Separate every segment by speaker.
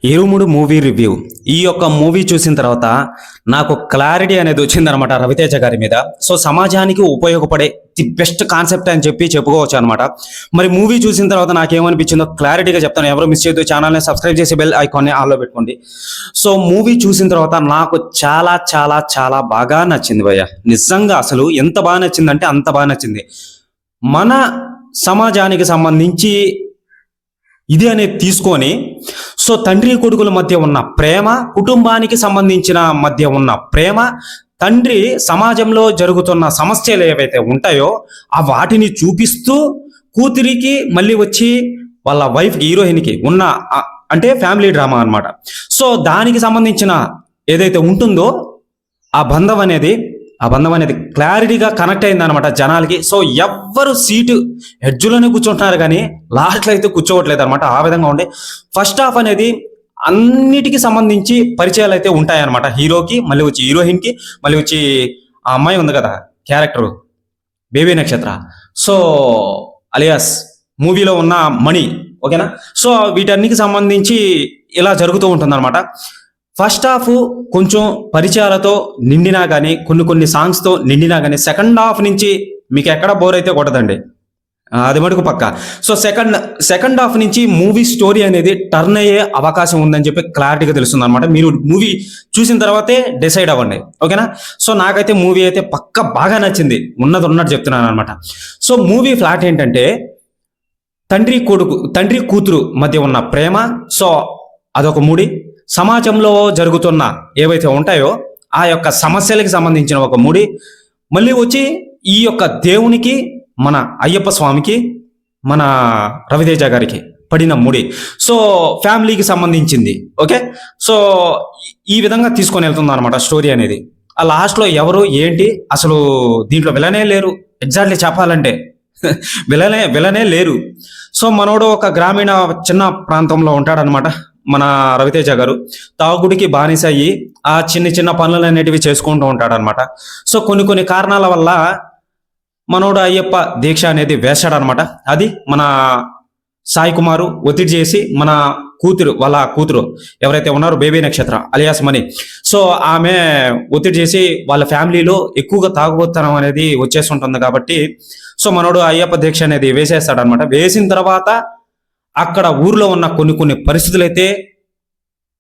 Speaker 1: ఇరుముడు movie review. ఈ యొక్క movie చూసిన తర్వాత నాకు క్లారిటీ అనేది వచ్చిందనమాట రవితేజ గారి మీద. సో సమాజానికి ఉపయోగపడే ది బెస్ట్ కాన్సెప్ట్ అని చెప్పుకోవచ్చు అనమాట. మరి మూవీ చూసిన తర్వాత నాకేమనిపించిందో క్లారిటీగా చెప్తాను. ఎవరు మిస్ చేయొద్దు, ఛానల్ని సబ్స్క్రైబ్ చేసి బెల్ ఐకాన్ని ఆన్లో పెట్టుకోండి. సో మూవీ చూసిన తర్వాత నాకు చాలా చాలా చాలా బాగా నచ్చింది భయ్య. నిజంగా అసలు ఎంత బాగా నచ్చిందంటే అంత బాగా నచ్చింది. మన సమాజానికి సంబంధించి ఇది అనేది తీసుకొని, సో తండ్రి కొడుకుల మధ్య ఉన్న ప్రేమ, కుటుంబానికి సంబంధించిన మధ్య ఉన్న ప్రేమ, తండ్రి సమాజంలో జరుగుతున్న సమస్యలు ఏవైతే ఉంటాయో ఆ వాటిని చూపిస్తూ కూతురికి మళ్ళీ వచ్చి వాళ్ళ వైఫ్ హీరోయిన్కి ఉన్న అంటే ఫ్యామిలీ డ్రామా అన్నమాట. సో దానికి సంబంధించిన ఏదైతే ఉంటుందో ఆ బంధం అనేది క్లారిటీగా కనెక్ట్ అయింది అనమాట జనాలకి. సో ఎవ్వరు సీటు ఎడ్జులోనే కూర్చుంటున్నారు కానీ లాస్ట్లో అయితే కూర్చోవట్లేదు అనమాట. ఆ విధంగా ఉండే ఫస్ట్ హాఫ్ అనేది అన్నిటికీ సంబంధించి పరిచయాలు అయితే ఉంటాయన్నమాట. హీరోకి, మళ్ళీ వచ్చి హీరోయిన్కి, మళ్ళీ వచ్చి ఆ అమ్మాయి ఉంది కదా క్యారెక్టర్ బేబీ నక్షత్ర, సో అలియాస్ మూవీలో ఉన్న మణి, ఓకేనా. సో వీటన్నికి సంబంధించి ఇలా జరుగుతూ ఉంటుందన్నమాట. ఫస్ట్ హాఫ్ కొంచెం పరిచయాలతో నిండినా కానీ, కొన్ని సాంగ్స్తో నిండినా కానీ, సెకండ్ హాఫ్ నుంచి మీకు ఎక్కడ బోర్ అయితే కొట్టదండి, అది మటుకు పక్క. సో సెకండ్ హాఫ్ నుంచి మూవీ స్టోరీ అనేది టర్న్ అయ్యే అవకాశం ఉందని చెప్పి క్లారిటీగా తెలుస్తుంది అనమాట. మీరు మూవీ చూసిన తర్వాతే డిసైడ్ అవ్వండి, ఓకేనా. సో నాకైతే మూవీ అయితే పక్క బాగా నచ్చింది, ఉన్నట్టు చెప్తున్నాను అనమాట. సో మూవీ ఫ్లాట్ ఏంటంటే తండ్రి కూతురు మధ్య ఉన్న ప్రేమ, సో అదొక మూడి, సమాజంలో జరుగుతున్న ఏవైతే ఉంటాయో ఆ యొక్క సమస్యలకి సంబంధించిన ఒక ముడి, మళ్ళీ వచ్చి ఈ యొక్క దేవునికి, మన అయ్యప్ప స్వామికి, మన రవితేజ గారికి పడిన ముడి, సో ఫ్యామిలీకి సంబంధించింది, ఓకే. సో ఈ విధంగా తీసుకొని వెళ్తుంది అనమాట స్టోరీ అనేది. ఆ లాస్ట్లో ఎవరు ఏంటి అసలు దీంట్లో విలనే లేరు, ఎగ్జాక్ట్లీ చెప్పాలంటే విలనే లేరు. సో మనోడు ఒక గ్రామీణ చిన్న ప్రాంతంలో ఉంటాడనమాట మన రవితేజ గారు. తాగుడికి బానిస అయ్యి ఆ చిన్న పనులు అనేటివి చేసుకుంటూ ఉంటాడనమాట. సో కొన్ని కారణాల వల్ల మనోడు అయ్యప్ప దీక్ష అనేది వేశాడనమాట. అది మన సాయి కుమారు ఒత్తిడి చేసి వాళ్ళ కూతురు ఎవరైతే ఉన్నారో బేబీ నక్షత్ర అలియాస్ మణి, సో ఆమె ఒత్తిడి చేసి వాళ్ళ ఫ్యామిలీలో ఎక్కువగా తాగుబోతనం అనేది వచ్చేస్తుంటుంది కాబట్టి సో మనోడు అయ్యప్ప దీక్ష అనేది వేసేస్తాడనమాట. వేసిన తర్వాత అక్కడ ఊర్లో ఉన్న కొన్ని పరిస్థితులు అయితే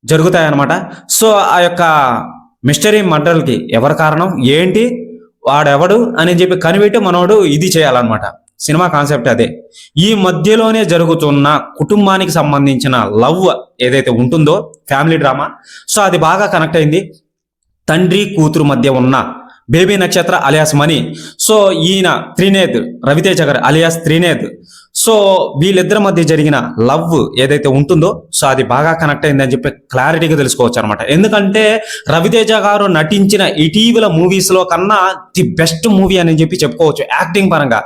Speaker 1: జరుగుతాయన్నమాట. సో ఆ యొక్క మిస్టరీ మర్డర్కి ఎవరు కారణం ఏంటి, వాడెవడు అని చెప్పి కనిపెట్టి మనోడు ఇది చేయాలన్నమాట. సినిమా కాన్సెప్ట్ అదే. ఈ మధ్యలోనే జరుగుతున్న కుటుంబానికి సంబంధించిన లవ్ ఏదైతే ఉంటుందో ఫ్యామిలీ డ్రామా, సో అది బాగా కనెక్ట్ అయింది. తండ్రి కూతురు మధ్య ఉన్న బేబీ నక్షత్ర అలియాస్ మణి, సో ఈయన త్రినేద్, రవితేజ గారు అలియాస్ త్రినేద్, సో వీళ్ళిద్దరి మధ్య జరిగిన లవ్ ఏదైతే ఉంటుందో సో అది బాగా కనెక్ట్ అయిందని చెప్పి క్లారిటీగా తెలుసుకోవచ్చు అనమాట. ఎందుకంటే రవితేజ గారు నటించిన ఇటీవల మూవీస్లో కన్నా ది బెస్ట్ మూవీ అని చెప్పి చెప్పుకోవచ్చు యాక్టింగ్ పరంగా.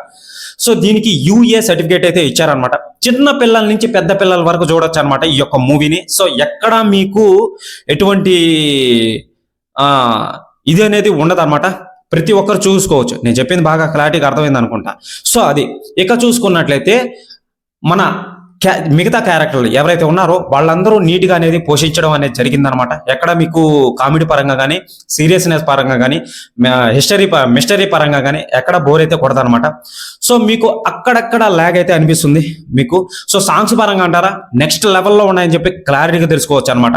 Speaker 1: సో దీనికి యూఏ సర్టిఫికేట్ అయితే ఇచ్చారనమాట. చిన్న పిల్లల నుంచి పెద్ద పిల్లల వరకు చూడొచ్చు అనమాట ఈ యొక్క మూవీని. సో ఎక్కడ మీకు ఎటువంటి ఇది అనేది ఉండదు అనమాట, ప్రతి ఒక్కరు చూసుకోవచ్చు. నేను చెప్పింది బాగా క్లారిటీగా అర్థమైంది అనుకుంటా. సో అది ఇక చూసుకున్నట్లయితే మన మిగతా క్యారెక్టర్లు ఎవరైతే ఉన్నారో వాళ్ళందరూ నీట్గా అనేది పోషించడం అనేది జరిగిందనమాట. ఎక్కడ మీకు కామెడీ పరంగా కానీ, సీరియస్నెస్ పరంగా కానీ, మిస్టరీ పరంగా కానీ ఎక్కడ బోర్ అయితే కొడదనమాట. సో మీకు అక్కడక్కడ ల్యాగ్ అయితే అనిపిస్తుంది మీకు. సో సాంగ్స్ పరంగా అంటారా నెక్స్ట్ లెవెల్లో ఉన్నాయని చెప్పి క్లారిటీగా తెలుసుకోవచ్చు అనమాట.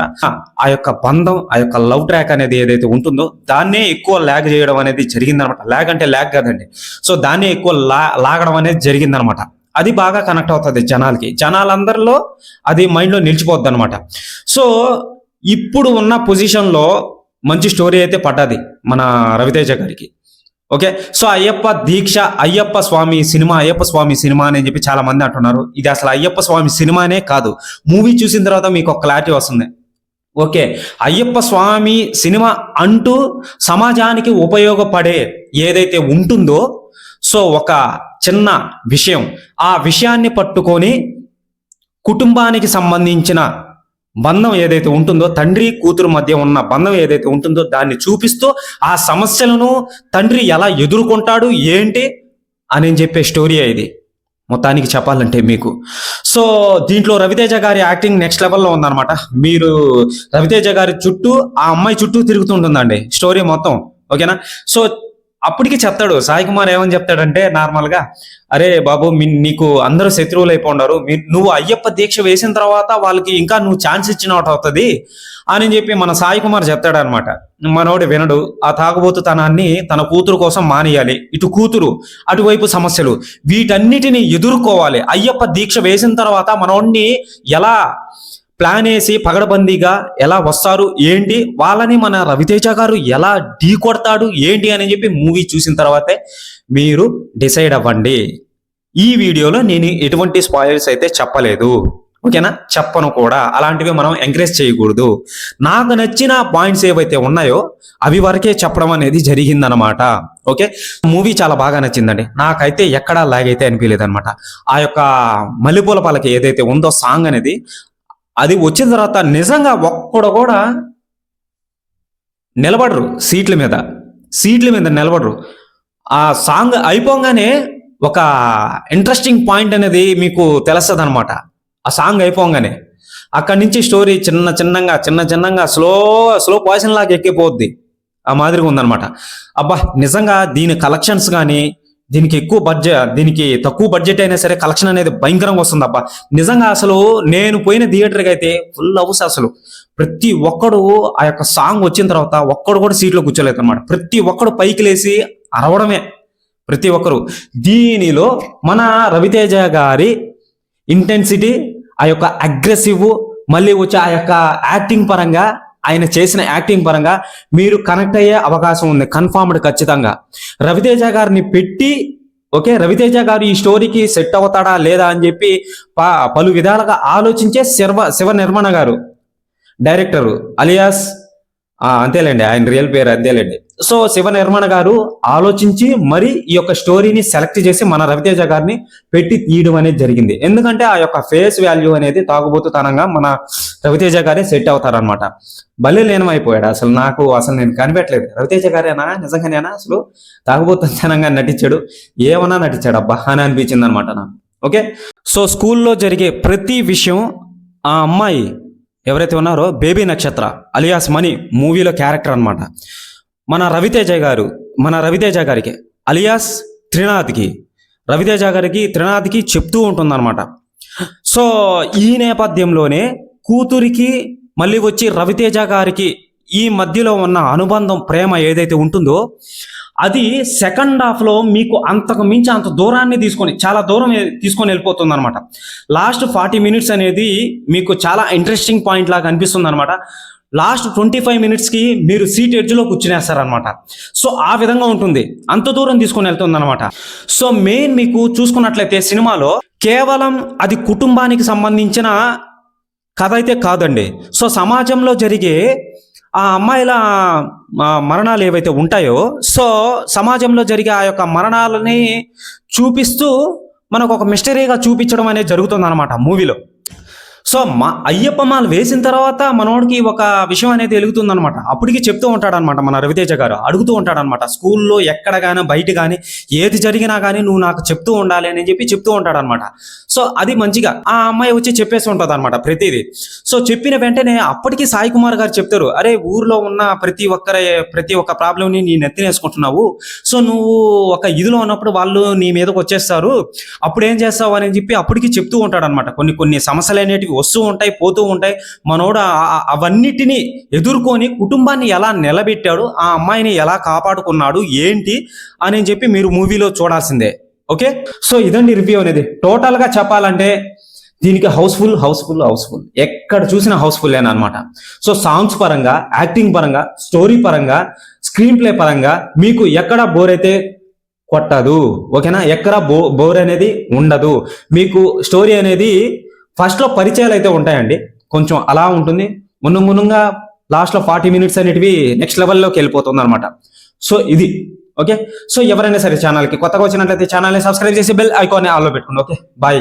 Speaker 1: ఆ యొక్క బంధం, ఆ యొక్క లవ్ ట్రాక్ అనేది ఏదైతే ఉంటుందో దాన్నే ఎక్కువ ల్యాగ్ చేయడం అనేది జరిగిందనమాట. ల్యాగ్ అంటే ల్యాగ్ కాదండి, సో దాన్నే ఎక్కువ లాగడం అనేది జరిగిందనమాట. అది బాగా కనెక్ట్ అవుతుంది జనాలందరిలో, అది మైండ్లో నిలిచిపోద్ది అనమాట. సో ఇప్పుడు ఉన్న పొజిషన్లో మంచి స్టోరీ అయితే పడ్డది మన రవితేజ గారికి, ఓకే. సో అయ్యప్ప దీక్ష, అయ్యప్ప స్వామి సినిమా అని చెప్పి చాలా మంది అంటున్నారు. ఇది అసలు అయ్యప్ప స్వామి సినిమానే కాదు. మూవీ చూసిన తర్వాత మీకు ఒక క్లారిటీ వస్తుంది, ఓకే. అయ్యప్ప స్వామి సినిమా అంటూ సమాజానికి ఉపయోగపడే ఏదైతే ఉంటుందో సో ఒక చిన్న విషయం, ఆ విషయాన్ని పట్టుకొని కుటుంబానికి సంబంధించిన బంధం ఏదైతే ఉంటుందో, తండ్రి కూతురు మధ్య ఉన్న బంధం ఏదైతే ఉంటుందో దాన్ని చూపిస్తూ ఆ సమస్యలను తండ్రి ఎలా ఎదుర్కొంటాడు ఏంటి అని చెప్పే స్టోరీ ఇది మొత్తానికి చెప్పాలంటే మీకు. సో దీంట్లో రవితేజ గారి యాక్టింగ్ నెక్స్ట్ లెవెల్లో ఉందన్నమాట. మీరు రవితేజ గారి చుట్టూ ఆ అమ్మాయి చుట్టూ తిరుగుతుంటుందండి స్టోరీ మొత్తం. ఓకేనా. సో అప్పటికి చెప్తాడు సాయి కుమార్, ఏమని చెప్తాడంటే నార్మల్గా, అరే బాబు నీకు అందరూ శత్రువులు అయిపోండారు, నువ్వు అయ్యప్ప దీక్ష వేసిన తర్వాత వాళ్ళకి ఇంకా నువ్వు ఛాన్స్ ఇచ్చినట్టు అవుతుంది అని చెప్పి మన సాయి కుమార్ చెప్తాడనమాట. మనోడు వినడు. ఆ తాగుబోతుతనాన్ని తన కూతురు కోసం మానేయాలి. ఇటు కూతురు, అటువైపు సమస్యలు, వీటన్నిటిని ఎదుర్కోవాలి. అయ్యప్ప దీక్ష వేసిన తర్వాత మనోడిని ఎలా ప్లాన్ వేసి పగడబందీగా ఎలా వస్తారు ఏంటి, వాళ్ళని మన రవితేజ గారు ఎలా ఢీ కొడతాడు ఏంటి అని చెప్పి మూవీ చూసిన తర్వాతే మీరు డిసైడ్ అవ్వండి. ఈ వీడియోలో నేను ఎటువంటి స్పాయిల్స్ అయితే చెప్పలేదు. ఓకేనా, చెప్పను కూడా. అలాంటివి మనం ఎంకరేజ్ చేయకూడదు. నాకు నచ్చిన పాయింట్స్ ఏవైతే ఉన్నాయో అవి వరకే చెప్పడం అనేది జరిగిందనమాట. ఓకే, మూవీ చాలా బాగా నచ్చిందండి. నాకైతే ఎక్కడా లాగ్ అయితే అనిపించలేదు అనమాట. ఆ యొక్క మల్లెపూల పాలకి ఏదైతే ఉందో సాంగ్ అనేది, అది వచ్చిన తర్వాత నిజంగా ఒక్కడు కూడా నిలబడరు సీట్ల మీద నిలబడరు. ఆ సాంగ్ అయిపోగానే ఒక ఇంట్రెస్టింగ్ పాయింట్ అనేది మీకు తెలుస్తుంది అనమాట. ఆ సాంగ్ అయిపోగానే అక్కడి నుంచి స్టోరీ చిన్నగా స్లో పాయిజన్ లాగా ఎక్కిపోద్ది. ఆ మాదిరిగా ఉందన్నమాట. అబ్బా నిజంగా దీని కలెక్షన్స్ కానీ, దీనికి తక్కువ బడ్జెట్ అయినా సరే కలెక్షన్ అనేది భయంకరంగా వస్తుంది. అబ్బా నిజంగా అసలు నేను పోయిన థియేటర్కి అయితే ఫుల్ హౌస్. అసలు ప్రతి ఒక్కడు ఆ యొక్క సాంగ్ వచ్చిన తర్వాత ఒక్కడు కూడా సీట్లో కూర్చోలేదు అనమాట. ప్రతి ఒక్కడు పైకి లేసి అరవడమే, ప్రతి ఒక్కరు. దీనిలో మన రవితేజ గారి ఇంటెన్సిటీ, ఆ యొక్క అగ్రెసివ్, మళ్ళీ వచ్చి ఆ యొక్క యాక్టింగ్ పరంగా, ఆయన చేసిన యాక్టింగ్ పరంగా మీరు కనెక్ట్ అయ్యే అవకాశం ఉంది కన్ఫర్మ్డ్ ఖచ్చితంగా. రవితేజ గారిని పెట్టి, ఓకే, రవితేజ గారు ఈ స్టోరీకి సెట్ అవుతాడా లేదా అని చెప్పి పలు విధాలుగా ఆలోచించే శివ నిర్మణ గారు, డైరెక్టర్ అలియాస్ అంతేలేండి, ఆయన రియల్ పేరు అంతేలేండి. సో శివ నిర్మణ గారు ఆలోచించి మరి ఈ యొక్క స్టోరీని సెలెక్ట్ చేసి మన రవితేజ గారిని పెట్టి తీయడం అనేది జరిగింది. ఎందుకంటే ఆ యొక్క ఫేస్ వాల్యూ అనేది తాగుబోతుతనంగా మన రవితేజ గారే సెట్ అవుతారనమాట. భలే లేనమైపోయాడు. అసలు నేను కనిపెట్టలేదు, రవితేజ గారేనా నిజంగానేనా అసలు తాగుబోతుతనంగా నటించాడు, ఏమన్నా నటించాడు అబ్బా అని అనిపించింది అనమాట నాకు. ఓకే, సో స్కూల్లో జరిగే ప్రతి విషయం ఆ అమ్మాయి ఎవరైతే ఉన్నారో బేబీ నక్షత్ర అలియాస్ మణి మూవీలో క్యారెక్టర్ అనమాట. మన రవితేజ గారికి అలియాస్ త్రినాథ్కి చెప్తూ ఉంటుందన్నమాట. సో ఈ నేపథ్యంలోనే కూతురికి మళ్ళీ వచ్చి రవితేజ గారికి ఈ మధ్యలో ఉన్న అనుబంధం, ప్రేమ ఏదైతే ఉంటుందో అది సెకండ్ హాఫ్లో మీకు అంతకు మించి అంత చాలా దూరం తీసుకొని వెళ్ళిపోతుంది అనమాట. లాస్ట్ 40 minutes అనేది మీకు చాలా ఇంట్రెస్టింగ్ పాయింట్ లాగా అనిపిస్తుంది అనమాట. లాస్ట్ 25 minutesకి మీరు సీట్ ఎడ్జ్లో కూర్చునేస్తారనమాట. సో ఆ విధంగా ఉంటుంది, అంత దూరం తీసుకొని వెళ్తుంది అనమాట. సో మెయిన్ మీకు చూసుకున్నట్లయితే సినిమాలో కేవలం అది కుటుంబానికి సంబంధించిన కథ అయితే కాదండి. సో సమాజంలో జరిగే ఆ అమ్మాయిల మరణాలు ఏవైతే ఉంటాయో, సో సమాజంలో జరిగే ఆ యొక్క మరణాలని చూపిస్తూ మనకు ఒక మిస్టరీగా చూపించడం అనేది జరుగుతుంది అనమాట మూవీలో. సో అయ్యప్ప మాల వేసిన తర్వాత మనోడికి ఒక విషయం అనేది వెలుగుతుందనమాట. అప్పటికి చెప్తూ ఉంటాడనమాట మన రవితేజ గారు, అడుగుతూ ఉంటాడనమాట, స్కూల్లో ఎక్కడ కానీ బయట కానీ ఏది జరిగినా కానీ నువ్వు నాకు చెప్తూ ఉండాలి అని చెప్పి చెప్తూ ఉంటాడనమాట. సో అది మంచిగా ఆ అమ్మాయి వచ్చి చెప్పేసి ఉంటుంది అనమాట ప్రతిదీ. సో చెప్పిన వెంటనే అప్పటికి సాయి కుమార్ గారు చెప్తారు, అరే ఊర్లో ఉన్న ప్రతి ఒక్క ప్రాబ్లంని నీ నెత్తినేసుకుంటున్నావు, సో నువ్వు ఒక ఇదిలో ఉన్నప్పుడు వాళ్ళు నీ మీదకి వచ్చేస్తారు, అప్పుడు ఏం చేస్తావు అని చెప్పి అప్పటికి చెప్తూ ఉంటాడనమాట. కొన్ని సమస్యలు అనేటివి వస్తూ ఉంటాయి, పోతూ ఉంటాయి. మనోడు అవన్నిటిని ఎదుర్కొని కుటుంబాన్ని ఎలా నిలబెట్టాడు, ఆ అమ్మాయిని ఎలా కాపాడుకున్నాడు ఏంటి అని చెప్పి మీరు మూవీలో చూడాల్సిందే. ఓకే, సో ఇదండి రివ్యూ అనేది. టోటల్ గా చెప్పాలంటే దీనికి హౌస్ఫుల్ ఎక్కడ చూసినా హౌస్ఫుల్ అనమాట. సో సాంగ్స్ పరంగా, యాక్టింగ్ పరంగా, స్టోరీ పరంగా, స్క్రీన్ ప్లే పరంగా మీకు ఎక్కడ బోర్ అయితే కొట్టదు. ఓకేనా, ఎక్కడ బోర్ అనేది ఉండదు. మీకు స్టోరీ అనేది ఫస్ట్ లో పరిచయాలు అయితే ఉంటాయండి, కొంచెం అలా ఉంటుంది. మున్నుగా లాస్ట్ లో 40 minutes అనేటివి నెక్స్ట్ లెవెల్లోకి వెళ్ళిపోతుంది అనమాట. సో ఇది ఓకే. సో ఎవరైనా సరే ఛానల్కి కొత్తగా వచ్చినట్లయితే ఛానల్ని సబ్స్క్రైబ్ చేసి బెల్ ఐకాన్ని ఆన్లో పెట్టుకోండి. Okay, bye.